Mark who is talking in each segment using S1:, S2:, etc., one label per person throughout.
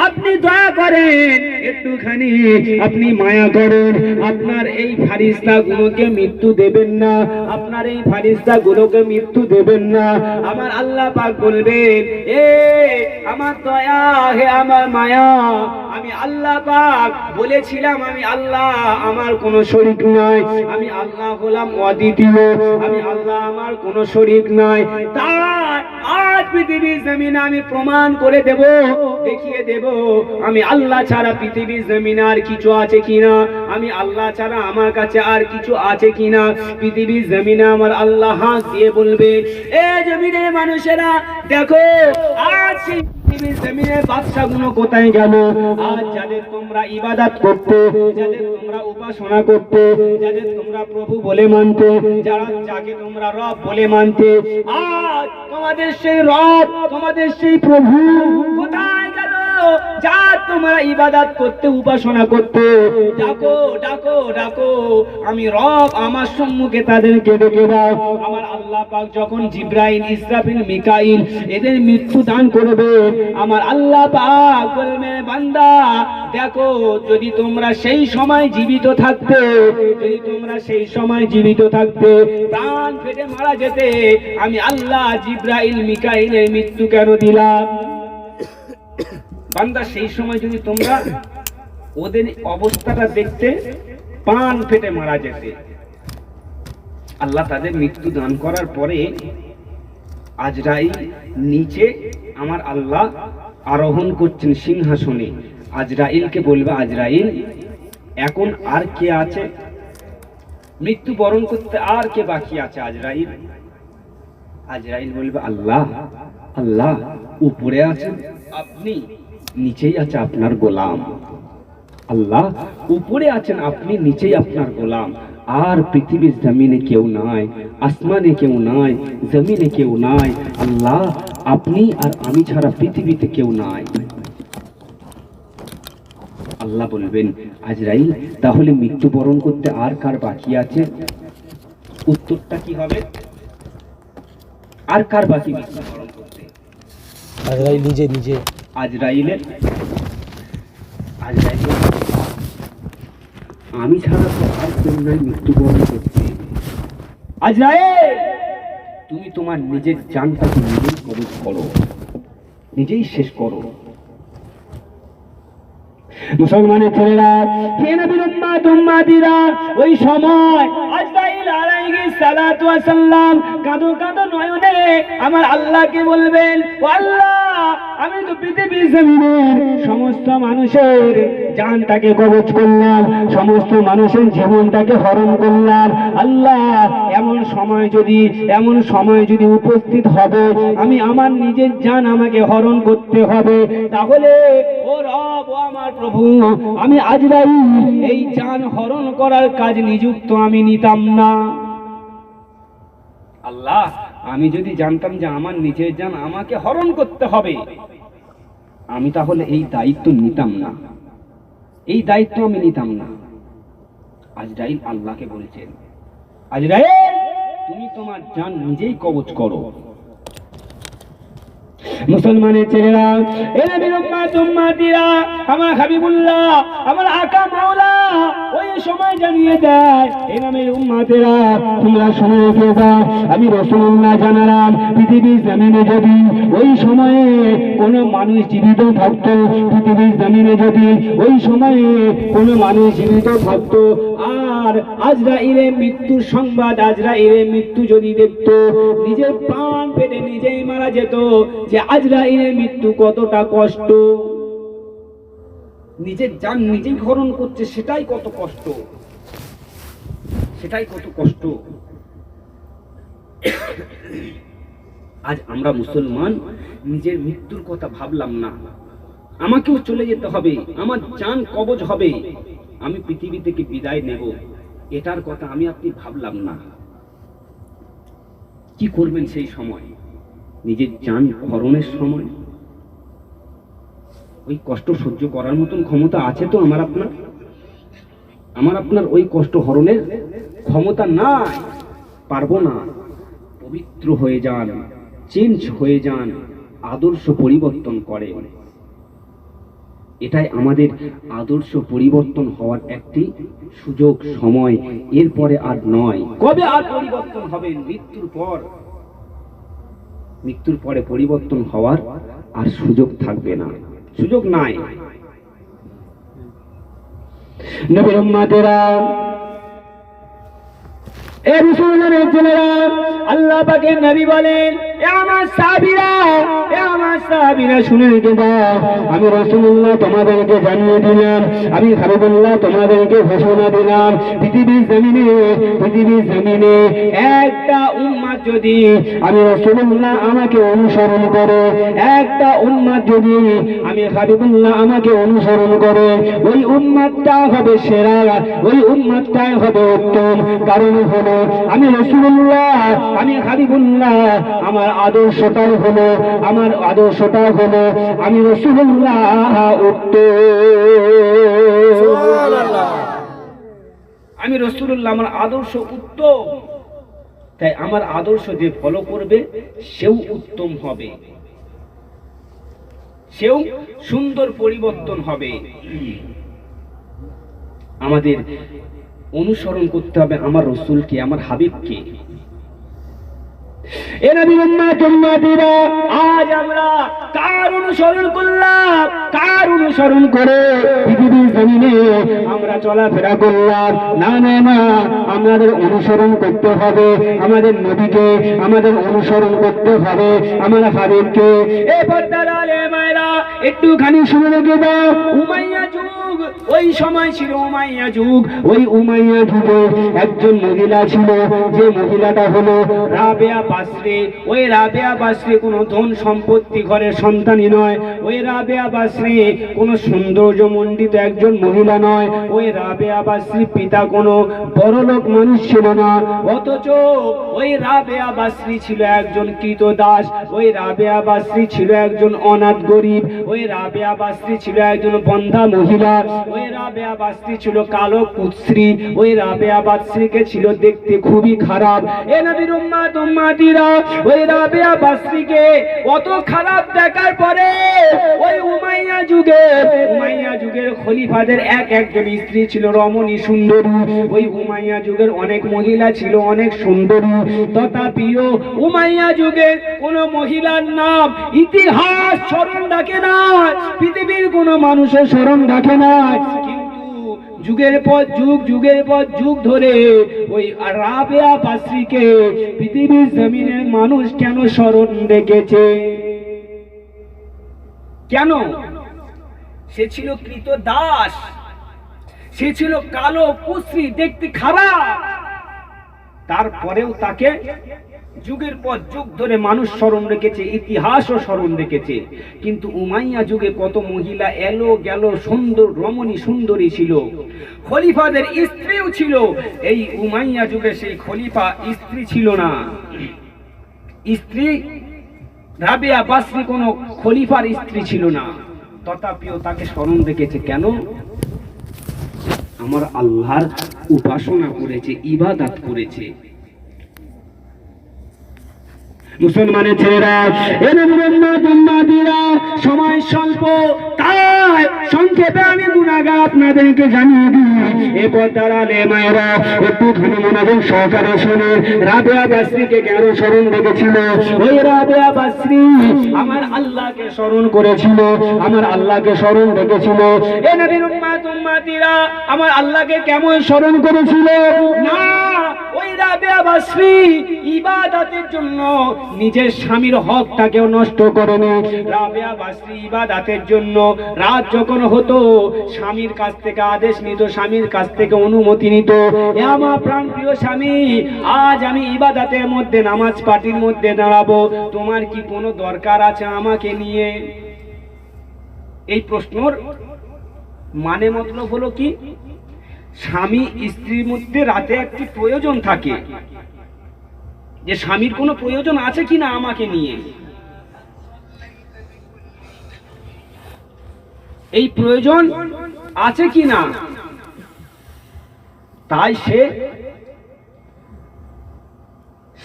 S1: আপনি দয়া করেন, একটুখানি আপনি মায়া করেন, আপনার এই ফারিস্তাগুলোকে মৃত্যু দেবেন না, আপনার এই ফারিস্তাগুলোকে মৃত্যু দেবেন না। আমার আল্লাহ পাক বলবেন, এ আমার দয়া, হে আমার মায়া, আমি আল্লাহ পাক বলেছিলাম আমি আল্লাহ, আমার কোনো শরীক নাই, আমি আল্লাহ হলাম অদ্বিতীয়, আমি আল্লাহ, আমার কোনো শরীক নাই। তাই আজ পৃথিবীর জমিনে আমি প্রমাণ করে দেব, দেখিয়ে দেব আমি আল্লাহ ছাড়া পৃথিবীর জমিনে আর কিছু আছে কিনা, আমি আল্লাহ ছাড়া আমার কাছে আর কিছু আছে কিনা। পৃথিবীর জমিনে আমার আল্লাহ হাত দিয়ে বলবে, এ জমিনের মানুষেরা দেখো, আজ সেই পৃথিবীর জমিনের বাদশাগুলো কোথায় গেল? আজ যাদের তোমরা ইবাদত করতে, যাদের তোমরা উপাসনা করতে, যাদের তোমরা প্রভু বলে মানতে, যাকে তোমরা রব বলে মানতে, আজ তোমাদের সেই রব, তোমাদের সেই প্রভু কোথায় গেল? যা তোমরা ইবাদত করতে, উপাসনা করতে, ডাকো ডাকো ডাকো, আমি রব, আমার সম্মুখে তাদেরকে ডেকে দাও। আমার আল্লাহ পাক যখন জিবরাইল, ইসরাফিল, মিকাইল এদের মৃত্যু দান করবে, আমার আল্লাহ পাক বলবে, বান্দা দেখো, যদি তোমরা সেই সময় জীবিত থাকতে, যদি তোমরা সেই সময় জীবিত থাকতে, প্রাণ ফেটে মারা যেতে, আমি আল্লাহ জিবরাইল, মিকাইলের মৃত্যু কেন দিলাম? বান্দা সেই সময় যদি তোমরা ওদের অবস্থাটা দেখতে, প্রাণ ফেটে মারা যেতে, আল্লাহ তাদের মৃত্যু দান করার পরে আজরাইল নিচে আমার আল্লাহ আরোহণ করছেন সিংহাসনে। আজরাইলকে বলবে, আজরাইল এখন আর কে আছে মৃত্যু বরণ করতে, আর কে বাকি আছে? আজরাইল, আজরাইল বলবে, আল্লাহ, আল্লাহ উপরে আছেন আপনি, নিচেই আছে আপনার গোলাম। আল্লাহ উপরে আছেন আপনি, নিচেই আপনার গোলাম। আর পৃথিবীর জমিনে কেউ নাই, আসমানে কেউ নাই, জমিনে কেউ নাই। আল্লাহ আপনি আর আমি ছাড়া পৃথিবীতে কেউ নাই। আল্লাহ বলবেন, আজরাইল তাহলে মৃত্যুবরণ করতে আর কার বাকি আছে? উত্তরটা কি হবে? আর কার বাকি মৃত্যুবরণ করতে?
S2: আজরাইল নিজে নিজে।
S1: আজরাইলের, আজরাইল আমি ছাড়া তো আর কেউ নাই মৃত্যুবরণ করতে। আজরাইল তুমি তোমার নিজের জানটাকে নিজেই কবজ করো, নিজেই শেষ করো। মুসলমানের ছেলেরা, হে নবীর উম্মত, উম্মাতিরা, ওই সময় আজরাইল আলাইহিস সালাতু ওয়াস সালাম কাঁদো কাঁদো নয়নে আমার আল্লাহকে বলবেন, ও আল্লাহ, আমি তো পৃথিবীর জমিনের সমস্ত মানুষের জানটাকে কবজ করলাম, সমস্ত মানুষের জীবনটাকে হরণ করলাম। আল্লাহ এমন সময় যদি উপস্থিত হবে, আমি আমার নিজের জান আমাকে হরণ করতে হবে, তাহলে ও রব, ও আমার প্রভু, আমি আজরাইল এই জান হরণ করার কাজ নিযুক্ত আমি নিতাম না। আল্লাহ আমি যদি জানতাম যে আমার নিজের জান আমাকে হরণ করতে হবে, আমি তাহলে এই দায়িত্ব নিতাম না, এই দায়িত্ব আমি নিতাম না। আজরাইল আল্লাহকে বলছেন, আজরাইল তুমি তোমার জান নিজেই কবজ করো। মুসলমানের ছেলেরা, এ নবীর উম্মত উম্মাতিরা, আমার হাবিবুল্লাহ, আমার আকা মাওলা ওই সময় জানিয়ে দেয়, এ নবীর উম্মতেরা তোমরা শুনে রেখে দাও, আমি রাসূলুল্লাহ জানালাম, পৃথিবীর জমিনে যদি ওই সময়ে কোনো মানুষ জীবিত থাকতো, পৃথিবীর জমিনে যদি ওই সময়ে কোনো মানুষ জীবিত থাকতো, আর আজরাইলের মৃত্যুর সংবাদ, আজরাইলের মৃত্যু যদি দেখতো, নিজের প্রাণ পেটে নিজেই মারা যেত, যে আজরাইলের মৃত্যু কতটা কষ্ট, নিজের জান নিজেই হরণ করছে, সেটাই কত কষ্ট, সেটাই কত কষ্ট। আজ আমরা মুসলমান নিজের মৃত্যুর কথা ভাবলাম না, আমাকেও চলে যেতে হবে, আমার জান কবজ হবে, আমি পৃথিবী থেকে বিদায় নেব, এটার কথা আমি আপনি ভাবলাম না। কি করবেন সেই সময়? নিজের জান হরণের সময় ওই কষ্ট সহ্য করার মতন ক্ষমতা আছে তো আমার আপনার? আমার আপনার ওই কষ্ট হরণের ক্ষমতা নাই, পারবো না। পবিত্র হয়ে যান, চেঞ্জ হয়ে যান, আদর্শ পরিবর্তন করেন। এটাই আমাদের আদর্শ পরিবর্তন হওয়ার একটি সুযোগ, সময়। এরপরে আর নয়। কবে আর পরিবর্তন হবে? মৃত্যুর পর। মৃত্যুর পরে পরিবর্তন হওয়ার আর সুযোগ থাকবে না, সুযোগ নাই। নবীর উম্মতেরা, এ মুসলমানের ছেলেরা, আল্লাহ পাকের নবী বলেন, এ আমার সাহাবীরা শুনে রেখে দাও, আমি রাসূলুল্লাহ তোমাদেরকে জানিয়ে দিলাম, আমি হাবিবুল্লাহ তোমাদেরকে ঘোষণা দিলাম, পৃথিবীর জমিনে একটা উম্মত যদি আমি রাসূলুল্লাহ আমাকে অনুসরণ করে, একটা উম্মত যদি আমি হাবিবুল্লাহ আমাকে অনুসরণ করে, ওই উম্মতটা হবে সেরা, ওই উম্মতটাই হবে উত্তম। কারণ হলো আমি রাসূলুল্লাহ, আমি হাবিবুল্লাহ, আমার আদর্শটা হলো আমি রাসূলুল্লাহ উত্তম। সুবহানাল্লাহ। আমি রাসূলুল্লাহ, আমার আদর্শ উত্তম। তাই আমার আদর্শ যে ফলো করবে সেও উত্তম হবে, সেও সুন্দর পরিবর্তন হবে। আমাদের অনুসরণ করতে হবে আমার রাসূলকে, আমার হাবিবকে। এ নবীর উম্মত-উম্মতীরা, আজ আমরা কার অনুসরণ করলাম? কার অনুসরণ করে পৃথিবীর জমিনে আমরা চলাফেরা করলাম? না না না, আমাদের অনুসরণ করতে হবে আমাদের নবীকে, আমাদের অনুসরণ করতে হবে আমার হাবিবকে। এ পর্দার আলে মায়েরা, একটুখানি শুনে রেখে দাও, উমাইয়া যুগ, ওই সময় ছিল উমাইয়া যুগ। ওই উমাইয়া যুগে একজন মহিলা ছিল, যে মহিলাটা হলো রাবেয়া বাসরি। ওই রাবেয়া বাসরি কোনো ধন সম্পত্তি ঘরের সন্তানই নয়। ওই রাবেয়া বাসরি কোনো সৌন্দর্যমণ্ডিত একজন মহিলা নয়। ওই রাবেয়া বাসরি পিতা কোনো বড়লোক মানুষ ছিল না, অথচ ওই রাবেয়া বাসরি ছিল একজন কৃতদাস। ওই রাবেয়া বাসরি ছিল একজন অনাথ গরিব। ওই রাবেয়া বাসরি ছিল একজন বন্ধা মহিলা। ওই রাবেয়া বাসরি ছিল কালো কুৎসি। ওই রাবেয়া বাসরিকে ছিল দেখতে খুবই খারাপ। এ নবীর উম্মত-উম্মতীরা, ওই রাবেয়া বাসরিকে কত খারাপ দেখার পরে ওই উমাইয়া যুগের খলিফাদের একজন স্ত্রী ছিল রমণী সুন্দরী। ওই উমাইয়া যুগের অনেক মহিলা ছিল অনেক সুন্দরী, তথাপিও উমাইয়া যুগের কোন মহিলার নাম ইতিহাস স্মরণ রাখে না, পৃথিবীর কোন মানুষের স্মরণ রাখে না। যুগের পর যুগ ধরে ওই রাবেয়া বাসরিকে পৃথিবীর জমিনের মানুষ কেন স্মরণ রেখেছে? কেন? সে ছিল কৃতদাস, সে ছিল কালো কুৎসি, দেখতে খারাপ। তারপরেও তাকে যুগের পর যুগ ধরে মানুষ স্মরণ রেখেছে, ইতিহাসও স্মরণ রেখেছে। কিন্তু উমাইয়া যুগে কত মহিলা এলো গেল, সুন্দর রমণী সুন্দরী ছিল, খলিফাদের স্ত্রীও ছিল। এই উমাইয়া যুগে সেই খলিফা স্ত্রী ছিল না। স্ত্রী রাবেয়া বাসরি কোন খলিফার স্ত্রী ছিল না, তথাপিও তাকে স্মরণ রেখেছে। কেন? আমার আল্লাহর উপাসনা করেছে, ইবাদত করেছে। মুসলমানের ছেলেরা, সময় স্বল্প, তাই সংক্ষেপে আমি গুনাহগার আপনাদেরকে জানিয়ে দিই। এরপর তারা মায়েরা একটুখানি মনোযোগ সহকারে শুনে রাবেয়া বাসরিকে কেন স্মরণ রেখেছিল? ওই রাবেয়া বাসরি আমার আল্লাহকে স্মরণ করেছিল, আমার আল্লাহকে স্মরণ রেখেছিল। এ নবীর উম্মত-উম্মতীরা, আমার আল্লাহকে কেমন স্মরণ করেছিল? না, ওই রাবেয়া বাসরি ইবাদতের জন্য নিজের স্বামীর হকটাকেও নষ্ট করেনি। রাবেয়া বাসরি ইবাদতের জন্য রাত যখন হতো স্বামীর কাছ থেকে আদেশ নিত, স্বামীর কাছ থেকে অনুমতি নিত। এ আমার প্রাণপ্রিয় স্বামী, আজ আমি ইবাদতের মধ্যে, নামাজ পাটির মধ্যে দাঁড়াবো, তোমার কি কোনো দরকার আছে আমাকে নিয়ে? এই প্রশ্নর মানে মতলব হলো কি, স্বামী স্ত্রীর মধ্যে রাতে একটি প্রয়োজন থাকে, যে স্বামীর কোনো প্রয়োজন আছে কিনা আমাকে নিয়ে। এই প্রয়োজন আছে কিনা, তাই সে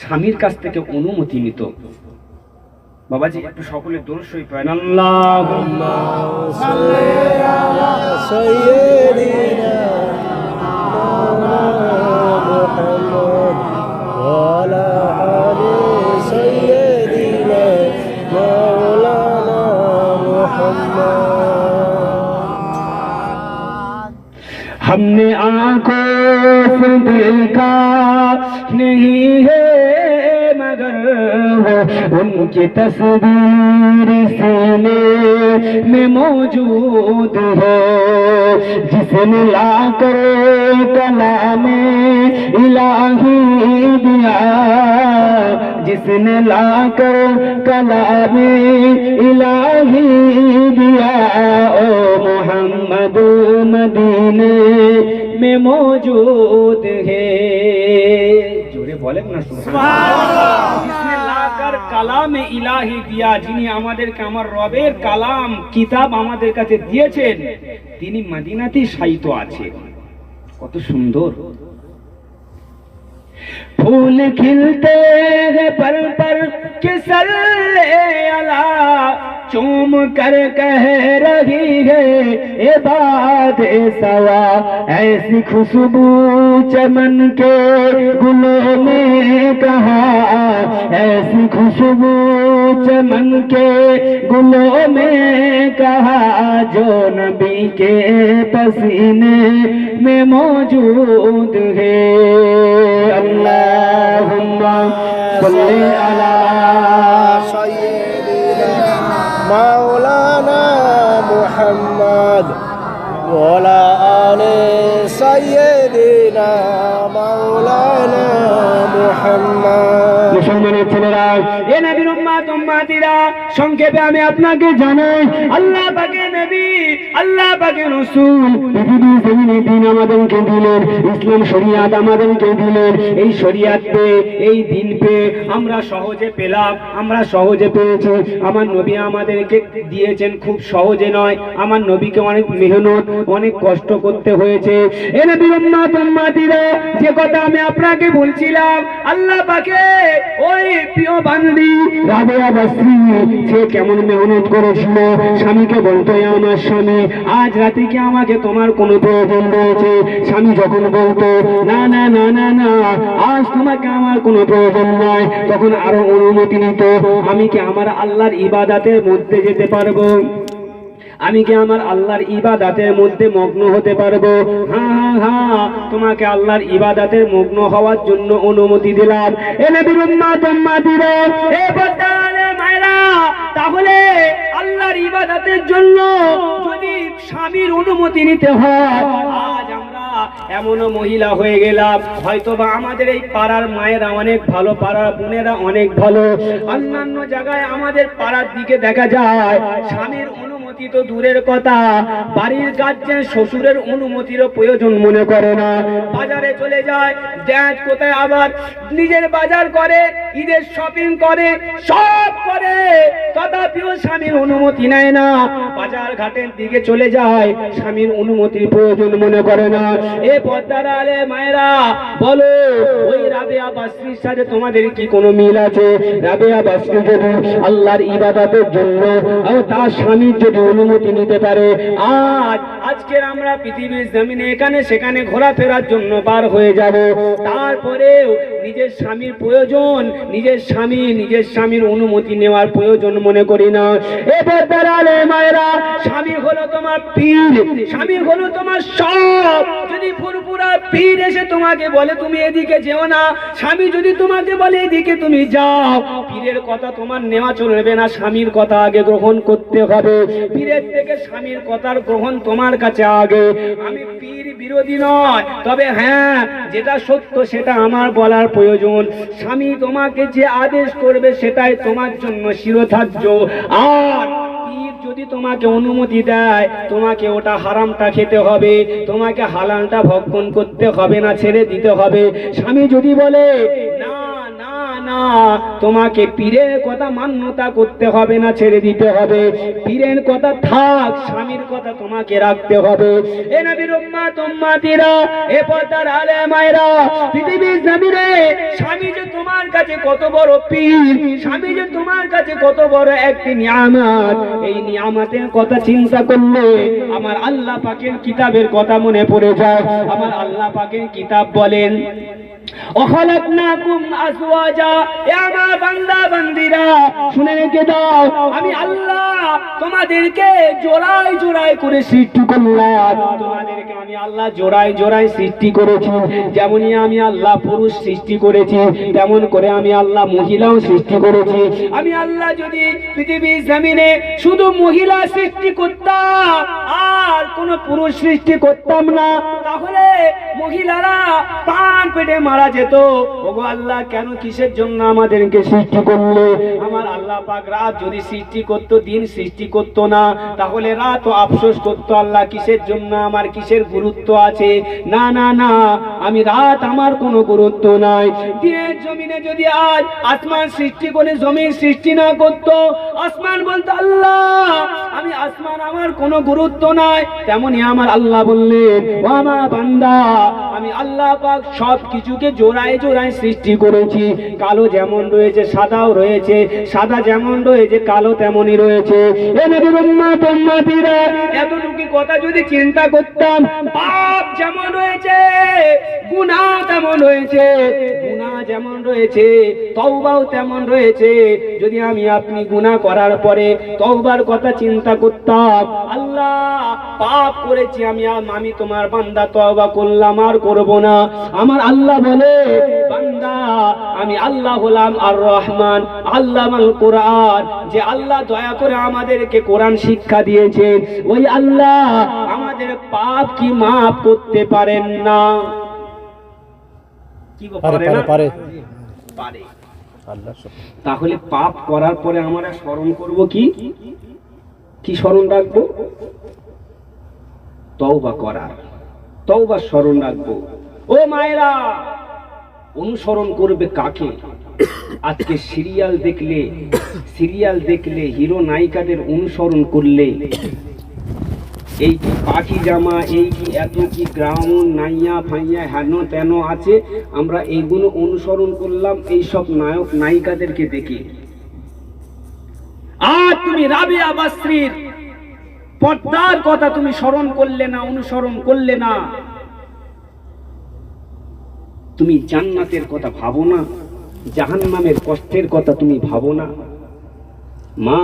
S1: স্বামীর কাছ থেকে অনুমতি নিত। বাবাজি একটু সকলে দরুদ শরীফ পড়েন, আল্লাহুম্মা সাল্লি
S2: سيدنا محمد وعلى آل سيدنا مولانا محمد
S1: हमने आंखों से देखा नहीं है मगर वो उनकी तस्वीर सीने में मौजूद है जिसने लाकर कलामे इलाही दिया जिसने लाकर कलामे इलाही दिया ओ मोहम्मद मदीने में मौजूद है जोरे बोलें ना जिसने लाकर কালামে ইলাহি দিয়া যিনি আমাদেরকে আমার রবের কালাম কিতাব আমাদের কাছে দিয়েছেন তিনি মদিনাতেই শায়িত আছেন কত সুন্দর फूल खिलते हैं पर के सल्ले अला चूम कर कह रही है ए बात सवा ऐसी खुशबू चमन के गुलों में कहा ऐसी खुशबू चमन के गुलों में कहा जो नबी के पसीने में मौजूद है अल्लाहुम्मा सल्ली अला
S2: سيدنا مولانا محمد وعلى آل سيدنا مولانا محمد
S1: মুসলমানের ছেলেরা এ নবীর উম্মত উম্মতিরা সংক্ষেপে আমি আপনাকে জানাই আল্লাহ পাকের নবী আল্লাহ পাকের রাসূল পৃথিবীর জমিনে দিন আমাদেরকে দিলেন ইসলাম শরিয়াত আমাদেরকে দিলেন এই শরিয়াত পেয়ে এই দিন পেয়ে আমরা সহজে পেলাম আমরা সহজে পেয়েছি আমার নবী আমাদেরকে দিয়েছেন খুব সহজে নয় আমার নবীকে অনেক মেহনত অনেক কষ্ট করতে হয়েছে এ নবীর উম্মত উম্মতিরা যে কথা আমি আপনাকে বলছিলাম আল্লাহ পাকে ওই প্রিয় বান্দি রাবেয়া বসরি সে কেমন মেহনত করেছিল স্বামীকে বলতো আমার স্বামী আজ রাতে কি আমাকে তোমার কোনো প্রয়োজন রয়েছে স্বামী যখন বলতো না না না না না আজ তোমাকে আমার কোনো প্রয়োজন নাই তখন আরো অনুমতি নিত আমি কি আমার আল্লাহর ইবাদতের মধ্যে যেতে পারবো আমি কি আমার আল্লাহর ইবাদতের মধ্যে মগ্ন হতে পারবো হ্যাঁ হ্যাঁ হ্যাঁ তোমাকে আল্লাহর ইবাদতের মগ্ন হওয়ার জন্য অনুমতি দিলাম এ নবীর উম্মত উম্মতিরা এ বর্তমানে মায়েরা তাহলে আল্লাহর ইবাদতের জন্য যদি স্বামীর অনুমতি নিতে হয় আজ আমরা এমন মহিলা হয়ে গেলাম হয়তোবা আমাদের এই পাড়ার মায়েরা অনেক ভালো পাড়ার বোনেরা অনেক ভালো অন্যান্য জায়গায় আমাদের পাড়ার দিকে দেখা যায় স্বামীর অনুমতি তো দূরের কথা বাড়ির গার্জেন শ্বশুরের অনুমতিরও প্রয়োজন মনে করে না বাজারে চলে যায় ড্যাড কোথায় আবার নিজের বাজার করে ঈদের শপিং করে সব করে তথাপিও স্বামীর অনুমতি নেয় না বাজার ঘাটের দিকে চলে যায় স্বামীর অনুমতির প্রয়োজন মনে করে না এ পর্দার আলে মায়েরা বলো ওই রাবেয়া বসরির সাথে তোমাদের কি কোনো মিল আছে রাবেয়া বসরি যদি আল্লাহর ইবাদতের জন্য ও তার স্বামীর যদি অনুমতি নিতে পারে আজকের আমরা পৃথিবীর জমিনে এখানে সেখানে ঘোরাফেরার জন্য বার হয়ে যাব তারপরেও নিজের স্বামীর প্রয়োজন নিজের স্বামীর অনুমতি নেওয়ার প্রয়োজন মনে করি না এবার দাঁড়ালে মায়েরা স্বামী হলো তোমার পীর স্বামী হলো তোমার সব যদি ফুরফুরা পীর এসে তোমাকে বলে তুমি এদিকে যেও না স্বামী যদি তোমাকে বলে এদিকে তুমি যাও পীরের কথা তোমার নেওয়া চলবে না স্বামীর কথা আগে গ্রহণ করতে হবে পীরের থেকে স্বামীর কথার গ্রহণ তোমার কাছে আগে আমি পীর বিরোধী নয় তবে হ্যাঁ যেটা সত্য সেটা আমার বলার প্রয়োজন স্বামী তোমাকে যে আদেশ করবে সেটাই তোমার জন্য শিরোধার্য আর পীর যদি তোমাকে অনুমতি দেয় তোমাকে ওটা হারামটা খেতে হবে তোমাকে হালালটা ভক্ষণ করতে হবে না ছেড়ে দিতে হবে স্বামী যদি বলে না না না তোমাকে পীরের কথা মান্যতা করতে হবে না, ছেড়ে দিতে হবে। পীরের কথা থাক, স্বামীর কথা তোমাকে রাখতে হবে। এ নবীর উম্মত উম্মতিরা, এ পর্দার আলে মায়েরা, পৃথিবীর জমিনে স্বামী যে তোমার কাছে কত বড় পীর, স্বামী যে তোমার কাছে কত বড় একটি নিয়ামত, এই নিয়ামতের কথা চিন্তা করলে আমার আল্লাহ পাকের কিতাবের কথা মনে পড়ে যায়। আমার আল্লাহ পাকের কিতাব বলেন, ওয়াখালাকনাকুম আজওয়াজা, এ আমার বান্দা বান্দিরা শুনে রেখে দাও, আমি আল্লাহ তোমাদেরকে জোড়ায় জোড়ায় করে সৃষ্টি করলাম। তোমাদেরকে আমি আল্লাহ জোড়ায় জোড়ায় সৃষ্টি করেছি। যেমনই আমি আল্লাহ পুরুষ সৃষ্টি করেছি, তেমন করে আমি আল্লাহ মহিলাও সৃষ্টি করেছি। আমি আল্লাহ যদি পৃথিবীর জমিনে শুধু মহিলা সৃষ্টি করতাম আর কোন পুরুষ সৃষ্টি করতাম না, তাহলে মহিলারা প্রাণ পেটে মারা যেত। ওগো আল্লাহ, কেন কিসের জন্য আমাদেরকে সৃষ্টি করলে? আমার আল্লাহ পাক রাত যদি সৃষ্টি করত, দিন সৃষ্টি করত না, তাহলে রাত আফসোস করতো, আল্লাহ কিসের জন্য, আমার কিসের গুরুত্ব আছে? না না না, আমি রাত আমার কোনো গুরুত্ব নাই। দিনের জমিনে যদি আজ আসমান সৃষ্টি করে জমিন সৃষ্টি না করত, আসমান বলতো আল্লাহ আমি আসমান আমার কোনো গুরুত্ব নাই, তেমনি আমার আল্লাহ বললেন, ও আমার বান্দা, আমি আল্লাহ পাক সব কিছুকে জোড়ায় জোড়ায় সৃষ্টি করেছি। কালো যেমন রয়েছে সাদাও রয়েছে, সাদা যেমন রয়েছে কালো তেমনই রয়েছে। এ নবীর উম্মত উম্মতিরা, এতটুকু কথা যদি চিন্তা করতাম, পাপ যেমন রয়েছে গুনাহ তেমন রয়েছে, গুনাহ যেমন রয়েছে তওবাও তেমন রয়েছে। যদি আমি আপনি গুনাহ করার পরে তওবার কথা চিন্তা করতাম, আল্লাহ পাপ করেছি আমি তোমার বান্দা, তওবা করলাম আর করব না। আমার আল্লাহ বলে, বান্দা আমি আল্লাহ হলাম আর রহমান আল্লামাল কোরআন, যে আল্লাহ দয়া করে আমাদেরকে কোরআন শিক্ষা দিয়েছেন, ওই আল্লাহ আমাদের পাপ কি মাফ করতে পারেন না? কি পারে না? পারে। তাহলে পাপ করার পরে আমরা স্মরণ করব কি? কি স্মরণ রাখবো? তওবা করার, তওবা স্মরণ রাখবো। ও মায়েরা, অনুসরণ করবে কাকে? আজকে সিরিয়াল দেখলে হিরো নায়িকাদের অনুসরণ করলে, এই কি পাখি জামা, এই কি এত কি গ্রাউন্ড নাইয়া ফাইয়া হেন তেন আছে, আমরা এইগুলো অনুসরণ করলাম এই সব নায়ক নায়িকাদেরকে দেখে। আর তুমি রাবিয়া বাসরীর পর্দার কথা তুমি স্মরণ করলে না, অনুসরণ করলে না। তুমি জান্নাতের কথা ভাবো না, জাহান্নামের কষ্টের কথা তুমি ভাবো না। মা,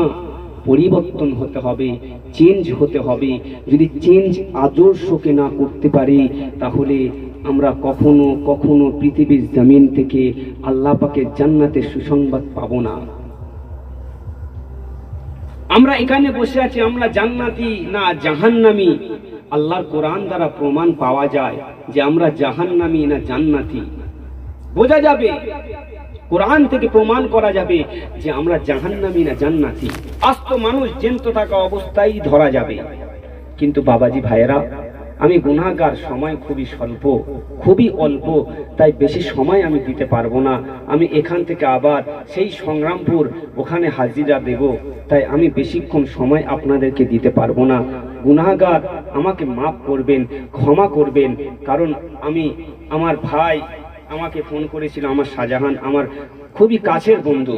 S1: পরিবর্তন হতে হবে, চেঞ্জ হতে হবে। যদি চেঞ্জ আদর্শকে না করতে পারি, তাহলে আমরা কখনো কখনো পৃথিবীর জমিন থেকে আল্লাহ পাকের জান্নাতের সুসংবাদ পাবো না। আমরা এখানে বসে আছি, আমরা জান্নাতি না জাহান্নামী? আল্লাহর কোরআন দ্বারা প্রমাণ পাওয়া যায় যে আমরা জাহান্নামী না জান্নাতি, বোঝা যাবে। কোরআন থেকে প্রমাণ করা যাবে যে আমরা জাহান্নামী না জান্নাতি। আজ তো মানুষ জ্যান্ত থাকা অবস্থায় ধরা যাবে। কিন্তু বাবাজি ভাইয়েরা, আমি গুনাহগার, সময় খুবই স্বল্প, খুবই অল্প, তাই বেশি সময় আমি দিতে পারবো না। আমি এখান থেকে আবার সেই সংগ্রামপুর ওখানে হাজিরা দেব, তাই আমি বেশিক্ষণ সময় আপনাদেরকে দিতে পারবো না। গুনাহগার, আমাকে মাফ করবেন, ক্ষমা করবেন। কারণ আমার ভাই আমাকে ফোন করেছিল, আমার শাহজাহান আমার খুবই কাছের বন্ধু,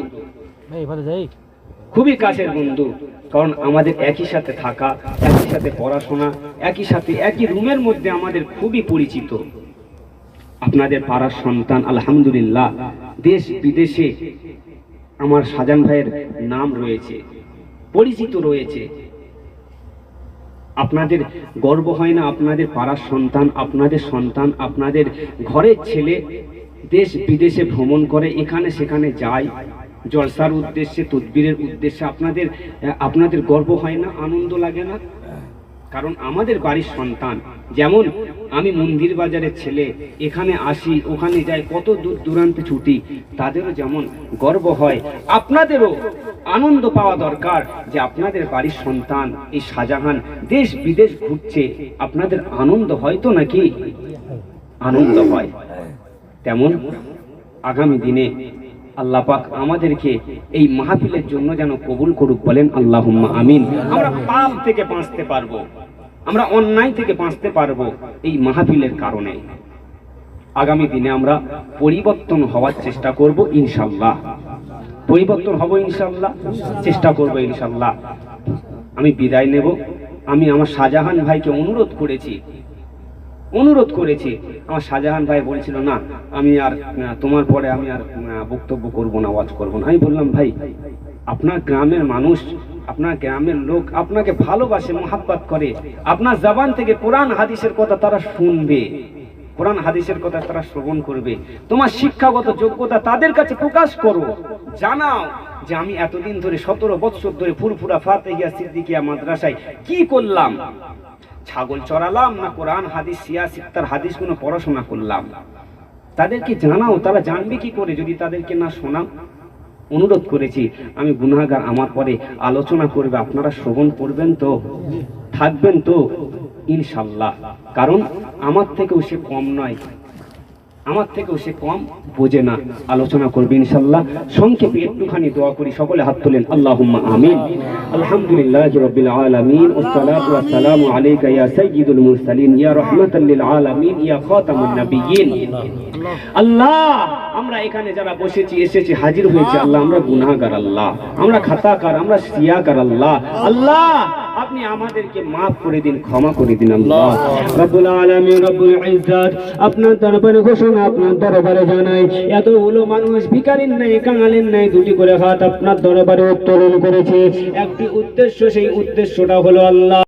S1: খুবই কাছের বন্ধু। কারণ আমাদের একই সাথে থাকা, একই সাথে পড়াশোনা, একই সাথে একই রুমের মধ্যে আমাদের খুবই পরিচিত। আপনাদের পাড়ার সন্তান, আলহামদুলিল্লাহ, দেশ বিদেশে আমার শাহজাহান ভাইয়ের নাম রয়েছে, পরিচিত রয়েছে। আপনাদের গর্ব হয় না? আপনাদের পাড়ার সন্তান, আপনাদের সন্তান, আপনাদের ঘরের ছেলে দেশ বিদেশে ভ্রমণ করে, এখানে সেখানে যায় জলসার উদ্দেশ্যে, তদবিরের উদ্দেশ্যে। আপনাদের গর্ব হয় না? আনন্দ লাগে না? কারণ আমাদের বাড়ির সন্তান, যেমন আমি মন্দির বাজারের ছেলে, এখানে আসি ওখানে যাই, কত দূর দূরান্তে ছুটি, তাদেরও যেমন গর্ব হয়, আপনাদেরও আনন্দ পাওয়া দরকার যে আপনাদের বাড়ির সন্তান এই শাহজাহান দেশ বিদেশ ঘুরছে। আপনাদের আনন্দ হয় তো নাকি? আনন্দ হয়। তেমন আগামী দিনে আল্লাহ পাক আমাদেরকে এই মাহফিলের জন্য যেন কবুল করুক, বলেন আল্লাহুম্মা আমিন। আমরা পাপ থেকে বাঁচতে পারবো, আমরা অন্যায় থেকে বাঁচতে পারবো এই মাহফিলের কারণে। আগামী দিনে আমরা পরিবর্তন হওয়ার চেষ্টা করব ইনশাআল্লাহ, পরিবর্তন হব ইনশাআল্লাহ, চেষ্টা করব ইনশাআল্লাহ। আমি বিদায় নেব। আমি আমার শাহজাহান ভাইকে অনুরোধ করেছি, আমার শাহজাহান ভাই বলছিল না আমি আর তোমার পরে আমি আর বক্তব্য করব না, ওয়াজ করব না। আমি বললাম ভাই, আপনার গ্রামের মানুষ, আপনার গ্রামের লোক আপনাকে ভালোবাসে, মোহাব্বত করে, আপনার জবান থেকে কোরআন হাদিসের কথা তারা শুনবে, কোরআন হাদিসের কথা তারা শ্রবণ করবে। তোমার শিক্ষাগত যোগ্যতা তাদের কাছে প্রকাশ করো, জানাও যে আমি এতদিন ধরে 17 বছর ধরে ফুরফুরা ফাতিহিয়া সিদ্দিকিয়া মাদ্রাসায় কি করলাম, ছাগল চড়ালাম না কোরআন হাদিস সিয়া সিত্তার হাদিসগুলো পড়াশোনা করলাম। তাদেরকে জানাও, তারা জানবে কি করে যদি তাদেরকে না শোনাও। অনুরোধ করেছি, আমি গুনাহগার, আমার পরে আলোচনা করবে, আপনারা শ্রবণ করবেন তো, থাকবেন তো ইনশাআল্লাহ। কারণ আমার থেকেও সে কম নয়, আমার থেকেও সে কম বোঝে না, আলোচনা করবে ইনশাআল্লাহ। সংক্ষেপে একটুখানি দোয়া করি, সকলে হাত তোলেন আল্লাহুম্মা আমিন। আলহামদুলিল্লাহি রাব্বিল আলামিন ওয়াসসালাতু ওয়াসসালামু আলাইকা ইয়া সাইয়্যিদুল মুরসালিন ইয়া রাহমাতাল লিল আলামিন ইয়া খাতামুন নাবিয়্যিন। আল্লাহ, আমরা এখানে যারা বসেছি, এসেছি, হাজির হয়েছে আল্লাহ, আমরা গুনাহগার আল্লাহ, আমরা খাতাকার, আমরা সিয়াকার আল্লাহ। আল্লাহ আপনি আমাদেরকে মাফ করে দিন, ক্ষমা করে দিন আল্লাহ রব্বুল আলামিন রব্বুল ইজ্জত। আপনার দরবারে ঘোষণা, আপনার দরবারে জানাই, এতগুলো মানুষ ভিখারির নাই, কাঙালের নাই, দুটি করে হাত আপনার দরবারে উত্তোলন করেছে একটি উদ্দেশ্য, সেই উদ্দেশ্যটা হলো আল্লাহ